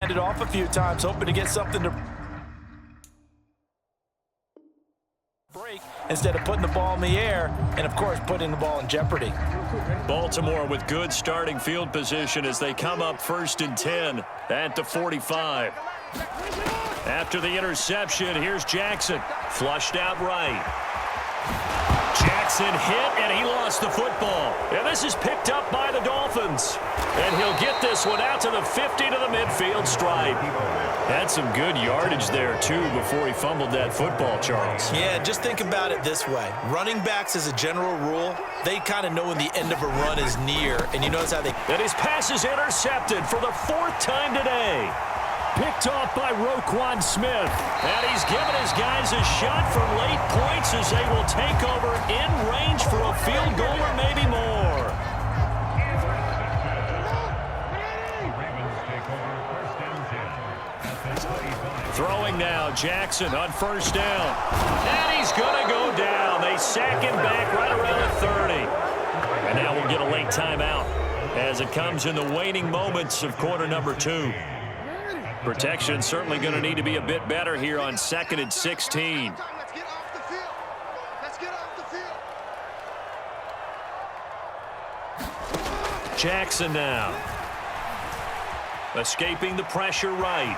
Handed off a few times, hoping to get something to break instead of putting the ball in the air and, of course, putting the ball in jeopardy. Baltimore with good starting field position as they come up 1st and 10 at the 45. After the interception, here's Jackson. Flushed out right. Jackson hit, and he lost the football. And this is picked up by the Dolphins. And he'll get this one out to the 50 to the midfield stripe. Had some good yardage there, too, before he fumbled that football, Charles. Yeah, just think about it this way. Running backs, as a general rule, they kind of know when the end of a run is near. And you notice how they... And his pass is intercepted for the 4th time today. Picked off by Roquan Smith. And he's given his guys a shot for late points as they will take over in range for a field goal or maybe more. Throwing now, Jackson on 1st down. And he's going to go down. They sack him back right around the 30. And now we'll get a late timeout as it comes in the waning moments of quarter number 2. Protection certainly going to need to be a bit better here on 2nd and 16. Jackson now. Escaping the pressure right.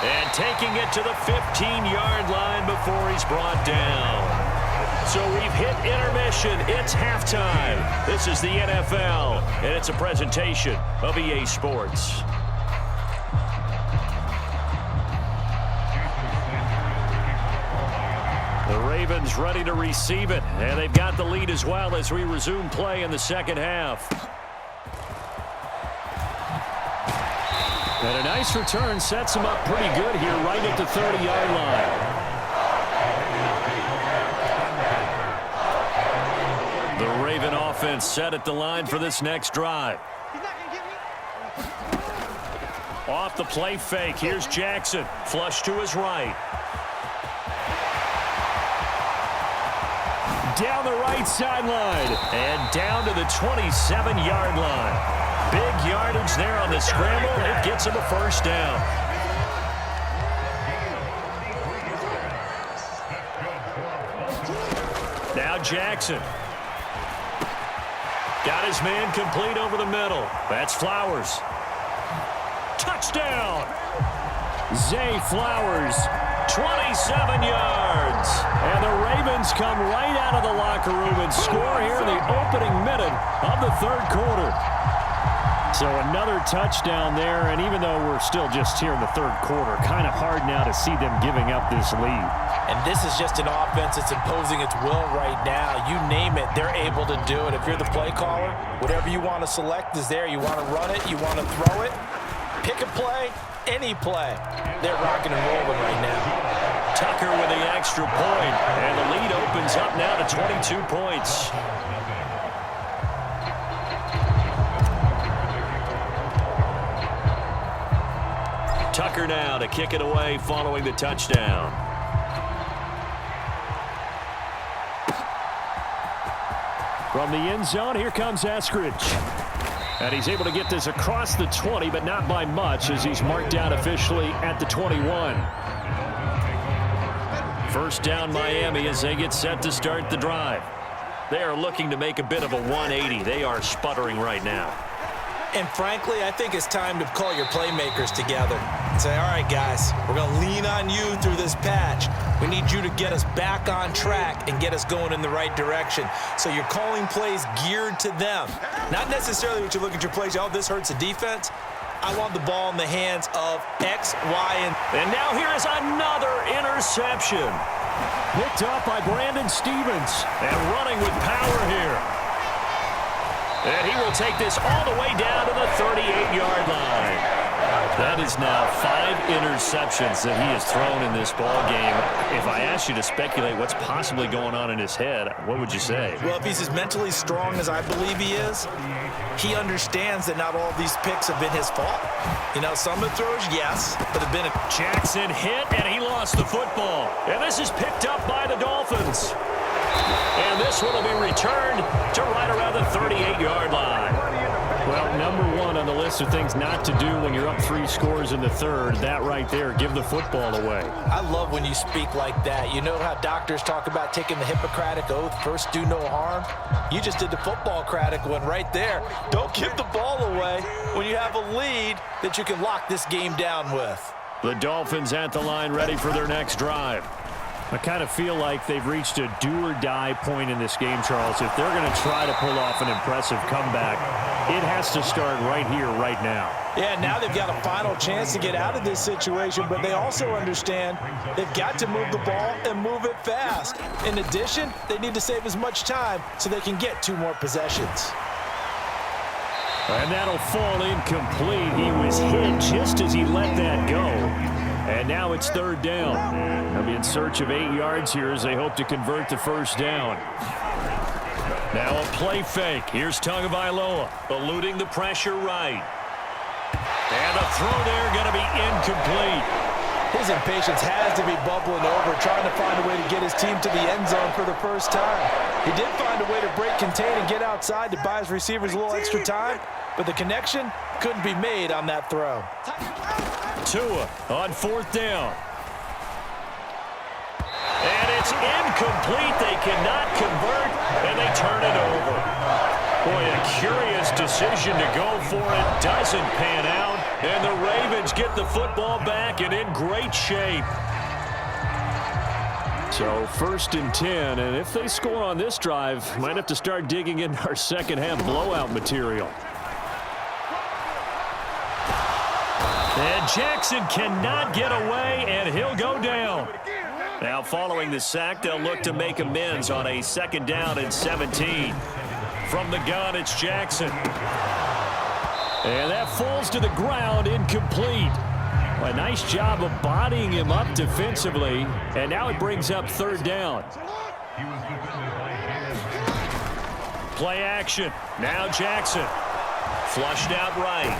And taking it to the 15-yard line before he's brought down. So we've hit intermission. It's halftime. This is the NFL, and it's a presentation of EA Sports. The Ravens ready to receive it, and they've got the lead as well as we resume play in the second half. And a nice return sets him up pretty good here right at the 30-yard line. The Raven offense set at the line for this next drive. Off the play fake, here's Jackson. Flush to his right. Down the right sideline and down to the 27-yard line. Big yardage there on the scramble. It gets him a 1st down. Now Jackson. Got his man complete over the middle. That's Flowers. Touchdown! Zay Flowers. 27 yards. And the Ravens come right out of the locker room and score here in the opening minute of the 3rd quarter. So another touchdown there, and even though we're still just here in the 3rd quarter, kind of hard now to see them giving up this lead. And this is just an offense that's imposing its will right now. You name it, they're able to do it. If you're the play caller, whatever you want to select is there. You want to run it, you want to throw it, pick a play, any play. They're rocking and rolling right now. Tucker with the extra point, and the lead opens up now to 22 points. Tucker now to kick it away following the touchdown. From the end zone, here comes Eskridge. And he's able to get this across the 20, but not by much as he's marked down officially at the 21. 1st down Miami as they get set to start the drive. They are looking to make a bit of a 180. They are sputtering right now. And frankly, I think it's time to call your playmakers together and say, all right, guys, we're going to lean on you through this patch. We need you to get us back on track and get us going in the right direction. So you're calling plays geared to them. Not necessarily what you look at your plays, oh, this hurts the defense. I want the ball in the hands of X, Y, and now here is another interception. Picked off by Brandon Stevens and running with power here. And he will take this all the way down to the 38-yard line. That is now 5 interceptions that he has thrown in this ball game. If I asked you to speculate what's possibly going on in his head, what would you say? Well, if he's as mentally strong as I believe he is, he understands that not all of these picks have been his fault. You know, some of the throws, yes, but have been a... Jackson hit, and he lost the football. And this is picked up by the Dolphins. And this one will be returned to right around the 38-yard line. Well, number one on the list of things not to do when you're up 3 scores in the third, that right there, give the football away. I love when you speak like that. You know how doctors talk about taking the Hippocratic Oath, first do no harm? You just did the football-cratic one right there. Don't give the ball away when you have a lead that you can lock this game down with. The Dolphins at the line ready for their next drive. I kind of feel like they've reached a do-or-die point in this game, Charles. If they're going to try to pull off an impressive comeback, it has to start right here, right now. Yeah, now they've got a final chance to get out of this situation, but they also understand they've got to move the ball and move it fast. In addition, they need to save as much time so they can get 2 more possessions. And that'll fall incomplete. He was hit just as he let that go. And now it's 3rd down. They'll be in search of 8 yards here as they hope to convert the first down. Now a play fake. Here's Tagovailoa eluding the pressure right. And a throw there going to be incomplete. His impatience has to be bubbling over, trying to find a way to get his team to the end zone for the first time. He did find a way to break contain and get outside to buy his receivers a little extra time, but the connection couldn't be made on that throw. Tua on 4th down. And it's incomplete. They cannot convert, and they turn it over. Boy, a curious decision to go for it. Doesn't pan out, and the Ravens get the football back and in great shape. So 1st and 10, and if they score on this drive, might have to start digging in our second half blowout material. And Jackson cannot get away, and he'll go down. Now following the sack, they'll look to make amends on a 2nd down and 17. From the gun, it's Jackson. And that falls to the ground, incomplete. A nice job of bodying him up defensively, and now it brings up 3rd down. Play action. Now Jackson. Flushed out right.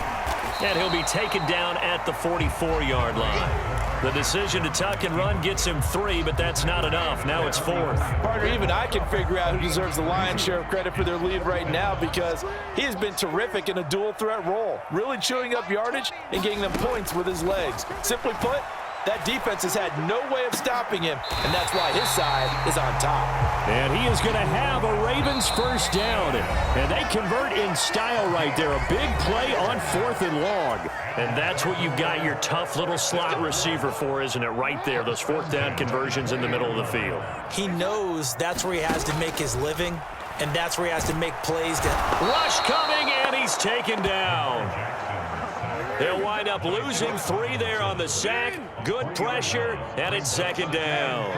And he'll be taken down at the 44-yard line. The decision to tuck and run gets him 3, but that's not enough. Now it's 4th. Partner, even I can figure out who deserves the lion's share of credit for their lead right now, because he has been terrific in a dual threat role, really chewing up yardage and getting them points with his legs. Simply put, that defense has had no way of stopping him, and that's why his side is on top. And he is going to have a Ravens first down. And they convert in style right there. A big play on 4th and long. And that's what you've got your tough little slot receiver for, isn't it? Right there, those 4th down conversions in the middle of the field. He knows that's where he has to make his living, and that's where he has to make plays. Rush coming, and he's taken down. They'll wind up losing 3 there on the sack. Good pressure, and it's 2nd down.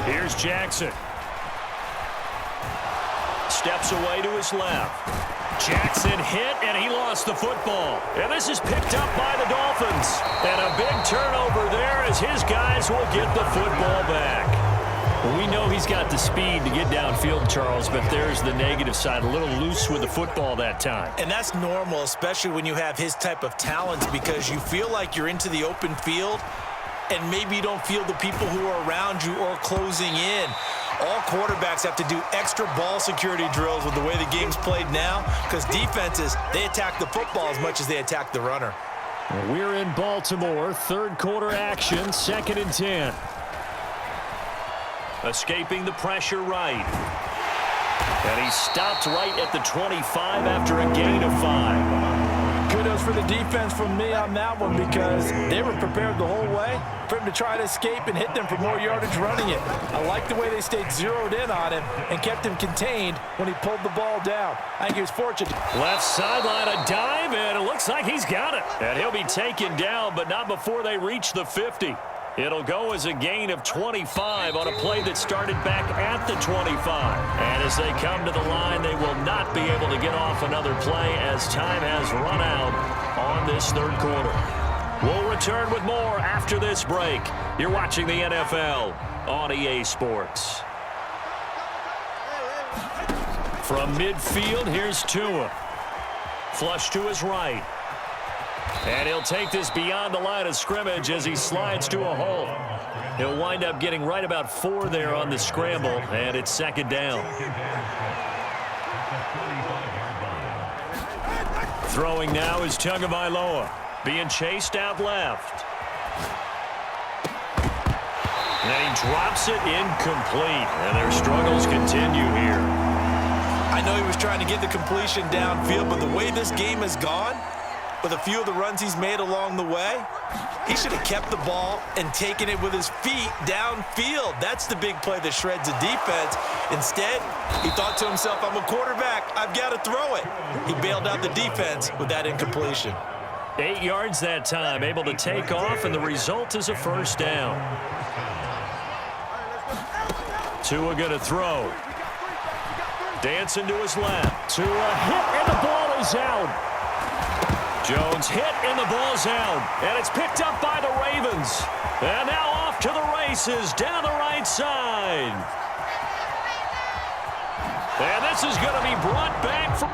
Here's Jackson. Steps away to his left. Jackson hit, and he lost the football. And this is picked up by the Dolphins. And a big turnover there as his guys will get the football back. Well, we know he's got the speed to get downfield, Charles, but there's the negative side. A little loose with the football that time. And that's normal, especially when you have his type of talents, because you feel like you're into the open field and maybe you don't feel the people who are around you or closing in. All quarterbacks have to do extra ball security drills with the way the game's played now, because defenses, they attack the football as much as they attack the runner. We're in Baltimore. 3rd quarter action, 2nd and 10. Escaping the pressure right. And he stopped right at the 25 after a gain of 5. Kudos for the defense from me on that one, because they were prepared the whole way for him to try to escape and hit them for more yardage running it. I like the way they stayed zeroed in on him and kept him contained when he pulled the ball down. I think he was fortunate. Left sideline, a dive, and it looks like he's got it. And he'll be taken down, but not before they reach the 50. It'll go as a gain of 25 on a play that started back at the 25. And as they come to the line, they will not be able to get off another play as time has run out on this 3rd quarter. We'll return with more after this break. You're watching the NFL on EA Sports. From midfield, here's Tua. Flush to his right. And he'll take this beyond the line of scrimmage as he slides to a hole. He'll wind up getting right about 4 there on the scramble, and it's 2nd down. Throwing now is Tagovailoa, being chased out left. And he drops it incomplete, and their struggles continue here. I know he was trying to get the completion downfield, but the way this game has gone, with a few of the runs he's made along the way, he should have kept the ball and taken it with his feet downfield. That's the big play that shreds a defense. Instead, he thought to himself, I'm a quarterback, I've got to throw it. He bailed out the defense with that incompletion. 8 yards that time, able to take off, and the result is a first down. Tua going to throw. Dancing to his left. Tua hit, and the ball is out. Jones hit, and the ball's out. And it's picked up by the Ravens. And now off to the races down the right side. And this is going to be brought back from...